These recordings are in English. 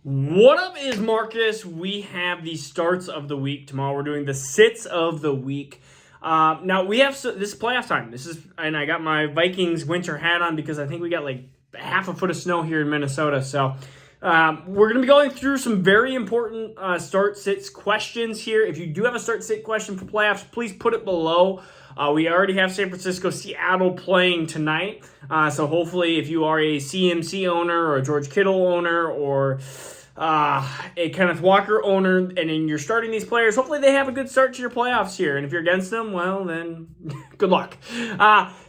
What up is Marcus? We have the starts of the week. Tomorrow we're doing the sits of the week. Now we have this is playoff time. And I got my Vikings winter hat on because I think we got like half a foot of snow here in Minnesota. So we're going to be going through some very important start sits questions here. If you do have a start sit question for playoffs, please put it below. We already have San Francisco, Seattle playing tonight. So hopefully if you are a CMC owner or a George Kittle owner or a Kenneth Walker owner, and then you're starting these players, hopefully they have a good start to your playoffs here. And if you're against them, well, then good luck.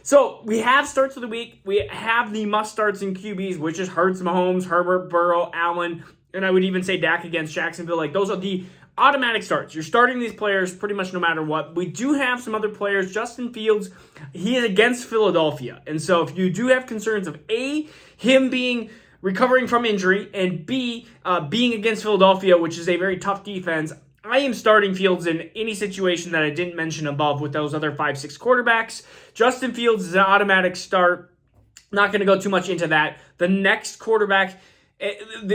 So we have starts of the week. We have the must starts in QBs, which is Hurts, Mahomes, Herbert, Burrow, Allen, and I would even say Dak against Jacksonville. Like, those are the automatic starts. You're starting these players pretty much no matter what. We do have some other players. Justin Fields, he is against Philadelphia. And so if you do have concerns of A, him being recovering from injury, and B, being against Philadelphia, which is a very tough defense, I am starting Fields in any situation that I didn't mention above with those other 5-6 quarterbacks. Justin Fields is an automatic start. Not going to go too much into that. The next quarterback, it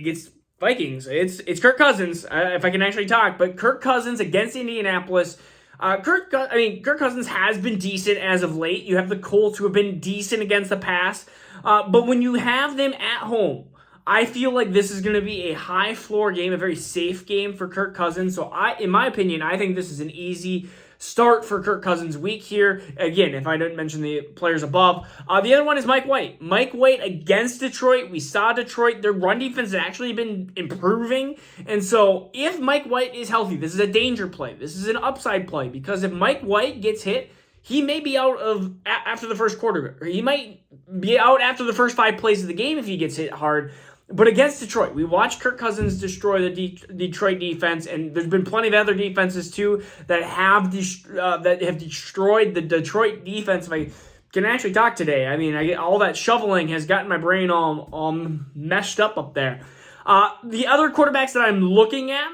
gets Vikings. It's Kirk Cousins, if I can actually talk. But Kirk Cousins against Indianapolis. Kirk Cousins has been decent as of late. You have the Colts, who have been decent against the pass. But when you have them at home, I feel like this is going to be a high floor game, a very safe game for Kirk Cousins. So in my opinion, I think this is an easy start for Kirk Cousins week here. Again, if I didn't mention the players above. The other one is Mike White. Mike White against Detroit. We saw Detroit. Their run defense has actually been improving. And so if Mike White is healthy, this is a danger play. This is an upside play, because if Mike White gets hit, he may be out after the first quarter. Or he might be out after the first 5 plays of the game if he gets hit hard. But against Detroit, we watched Kirk Cousins destroy the Detroit defense, and there's been plenty of other defenses too that have destroyed the Detroit defense. If I can actually talk today, I mean, all that shoveling has gotten my brain all meshed up there. The other quarterbacks that I'm looking at,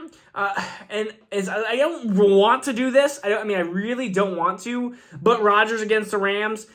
and I don't want to do this. I really don't want to. But Rodgers against the Rams,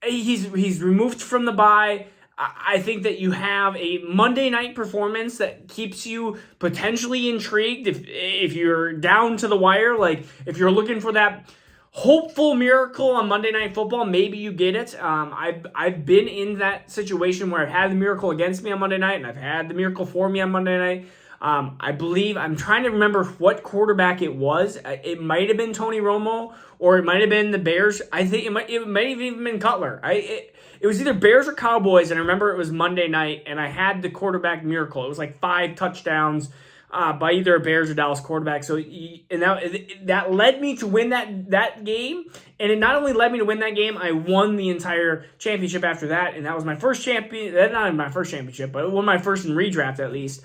he's removed from the bye. I think that you have a Monday night performance that keeps you potentially intrigued if you're down to the wire. Like, if you're looking for that hopeful miracle on Monday Night Football, maybe you get it. I've been in that situation where I've had the miracle against me on Monday night, and I've had the miracle for me on Monday night. I believe, I'm trying to remember what quarterback it was. It might have been Tony Romo, or it might have been the Bears. I think it might have even been Cutler. It was either Bears or Cowboys, and I remember it was Monday night, and I had the quarterback miracle. It was like 5 touchdowns by either a Bears or Dallas quarterback. So, and that led me to win that game. And it not only led me to win that game, I won the entire championship after that. And that was my first champion. That's not my first championship, but it was my first in redraft at least.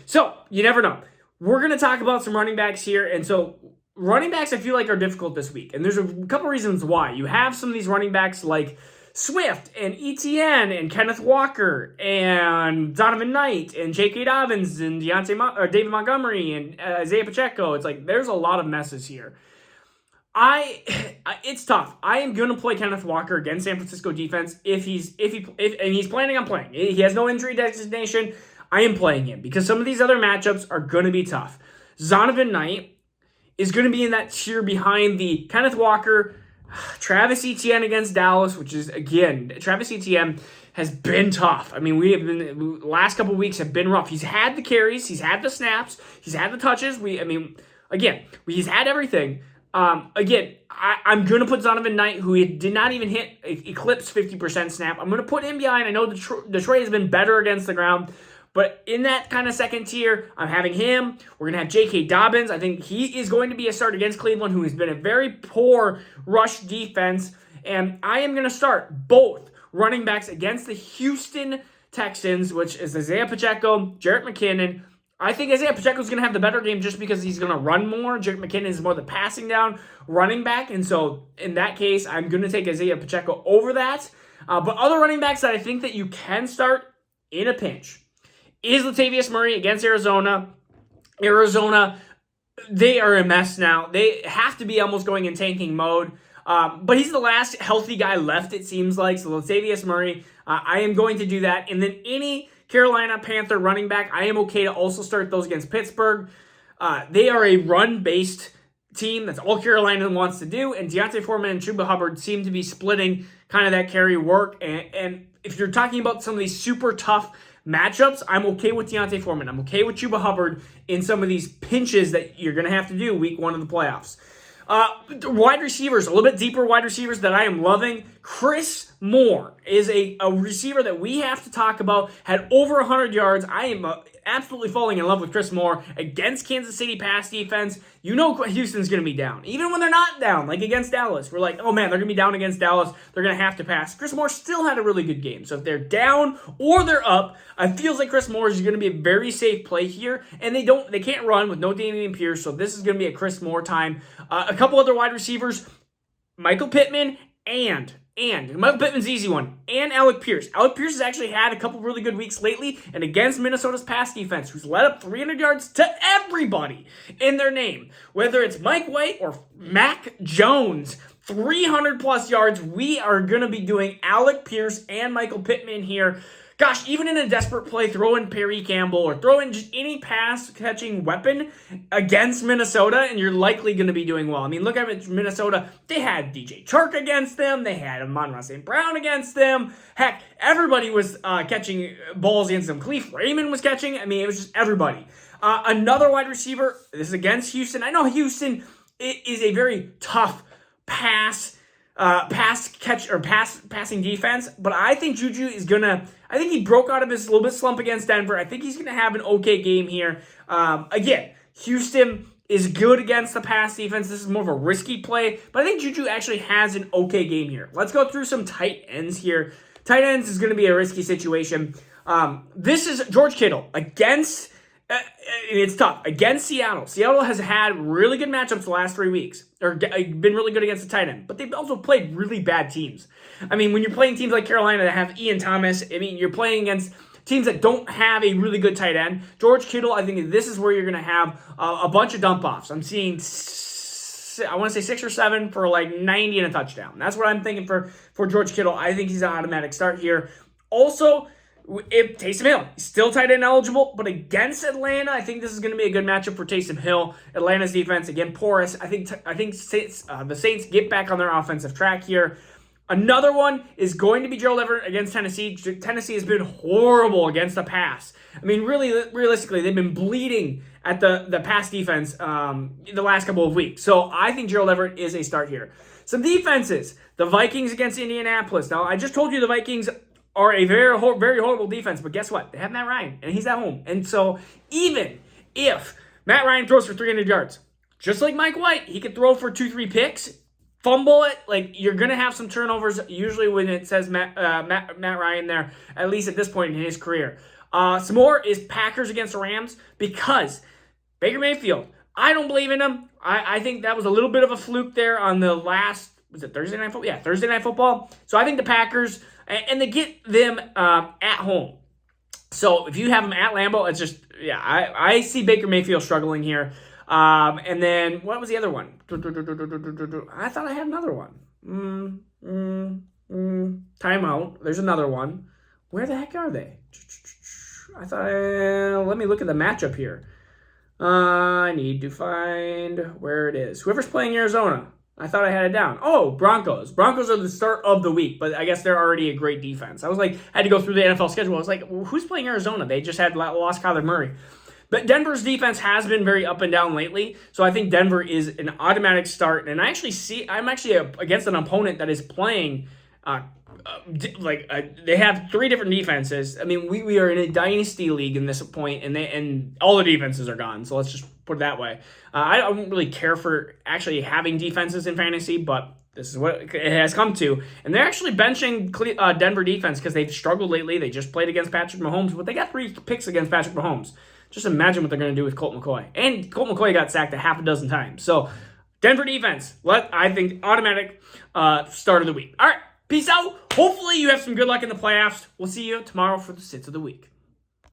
So you never know. We're going to talk about some running backs here. And so running backs, I feel like, are difficult this week. And there's a couple reasons why. You have some of these running backs like Swift and ETN and Kenneth Walker and Donovan Knight and J.K. Dobbins and David Montgomery and Isaiah Pacheco. It's like there's a lot of messes here. It's tough. I am going to play Kenneth Walker against San Francisco defense if he's planning on playing. He has no injury designation. I am playing him because some of these other matchups are going to be tough. Donovan Knight is going to be in that tier behind the Kenneth Walker, Travis Etienne against Dallas, which is, again, Travis Etienne has been tough. I mean, the last couple of weeks have been rough. He's had the carries, he's had the snaps, he's had the touches. He's had everything. I'm going to put Donovan Knight, who did not even eclipse 50% snap. I'm going to put him behind. I know Detroit has been better against the ground, but in that kind of second tier, I'm having him. We're going to have J.K. Dobbins. I think he is going to be a start against Cleveland, who has been a very poor rush defense. And I am going to start both running backs against the Houston Texans, which is Isaiah Pacheco, Jerick McKinnon. I think Isaiah Pacheco is going to have the better game just because he's going to run more. Jerick McKinnon is more the passing down running back. And so in that case, I'm going to take Isaiah Pacheco over that. But other running backs that I think that you can start in a pinch is Latavius Murray against Arizona. Arizona, they are a mess now. They have to be almost going in tanking mode. But he's the last healthy guy left, it seems like. So Latavius Murray, I am going to do that. And then any Carolina Panther running back, I am okay to also start those against Pittsburgh. They are a run-based team. That's all Carolina wants to do. And D'Onta Foreman and Chuba Hubbard seem to be splitting kind of that carry work. And if you're talking about some of these super tough matchups, I'm okay with D'Onta Foreman. I'm okay with Chuba Hubbard in some of these pinches that you're going to have to do week 1 of the playoffs. Wide receivers, a little bit deeper wide receivers that I am loving. Chris Moore is a receiver that we have to talk about. Had over 100 yards. I am absolutely falling in love with Chris Moore against Kansas City pass defense. You know Houston's going to be down. Even when they're not down, like against Dallas. We're like, oh man, they're going to be down against Dallas. They're going to have to pass. Chris Moore still had a really good game. So if they're down or they're up, it feels like Chris Moore is going to be a very safe play here. And they can't run with no Dameon Pierce. So this is going to be a Chris Moore time. A couple other wide receivers, Michael Pittman and Michael Pittman's easy one, and Alec Pierce. Alec Pierce has actually had a couple really good weeks lately, and against Minnesota's pass defense, who's led up 300 yards to everybody in their name. Whether it's Mike White or Mac Jones, 300-plus yards, we are going to be doing Alec Pierce and Michael Pittman here. Gosh, even in a desperate play, throw in Perry Campbell or throw in just any pass-catching weapon against Minnesota, and you're likely going to be doing well. I mean, look at Minnesota. They had DJ Chark against them. They had Amon-Ra St. Brown against them. Heck, everybody was catching balls against them. Khalif Raymond was catching. I mean, it was just everybody. Another wide receiver. This is against Houston. I know Houston is a very tough passing defense, but I think Juju is gonna. I think he broke out of his little bit slump against Denver. I think he's gonna have an okay game here. Again, Houston is good against the pass defense. This is more of a risky play, but I think Juju actually has an okay game here. Let's go through some tight ends here. Tight ends is gonna be a risky situation. This is George Kittle against. It's tough. Against Seattle. Seattle has had really good matchups the last 3 weeks, or been really good against the tight end, but they've also played really bad teams. I mean, when you're playing teams like Carolina that have Ian Thomas, I mean, you're playing against teams that don't have a really good tight end. George Kittle, I think this is where you're going to have a bunch of dump-offs. I'm seeing, I want to say 6 or 7 for like 90 and a touchdown. That's what I'm thinking for George Kittle. I think he's an automatic start here. Also, if Taysom Hill, he's still tight end eligible, but against Atlanta, I think this is going to be a good matchup for Taysom Hill. Atlanta's defense, again, porous. I think the Saints get back on their offensive track here. Another one is going to be Gerald Everett against Tennessee. Tennessee has been horrible against the pass. I mean, really, realistically, they've been bleeding at the pass defense the last couple of weeks. So I think Gerald Everett is a start here. Some defenses. The Vikings against Indianapolis. Now, I just told you the Vikings are a very, very horrible defense, but guess what? They have Matt Ryan, and he's at home. And so even if Matt Ryan throws for 300 yards, just like Mike White, he could throw for 2-3 picks, fumble it. Like, you're going to have some turnovers usually when it says Matt Ryan there, at least at this point in his career. Some more is Packers against the Rams, because Baker Mayfield, I don't believe in him. I think that was a little bit of a fluke there on the last, was it Thursday Night Football? Yeah, Thursday Night Football. So I think the Packers, and they get them at home. So if you have them at Lambeau, it's just, yeah, I see Baker Mayfield struggling here. And then, what was the other one? I thought I had another one. Timeout. There's another one. Where the heck are they? I thought, let me look at the matchup here. I need to find where it is. Whoever's playing Arizona. I thought I had it down. Oh, Broncos. Broncos are the start of the week, but I guess they're already a great defense. I was like, I had to go through the NFL schedule. I was like, well, who's playing Arizona? They just had lost Kyler Murray. But Denver's defense has been very up and down lately, so I think Denver is an automatic start. And I'm actually against an opponent that is playing they have 3 different defenses. I mean, we are in a dynasty league in this point, and all the defenses are gone. So let's just put it that way. I don't really care for actually having defenses in fantasy, but this is what it has come to. And they're actually benching Denver defense because they've struggled lately. They just played against Patrick Mahomes, but they got 3 picks against Patrick Mahomes. Just imagine what they're going to do with Colt McCoy. And Colt McCoy got sacked a half a dozen times. So Denver defense, I think automatic start of the week. All right. Peace out. Hopefully you have some good luck in the playoffs. We'll see you tomorrow for the Sits of the Week.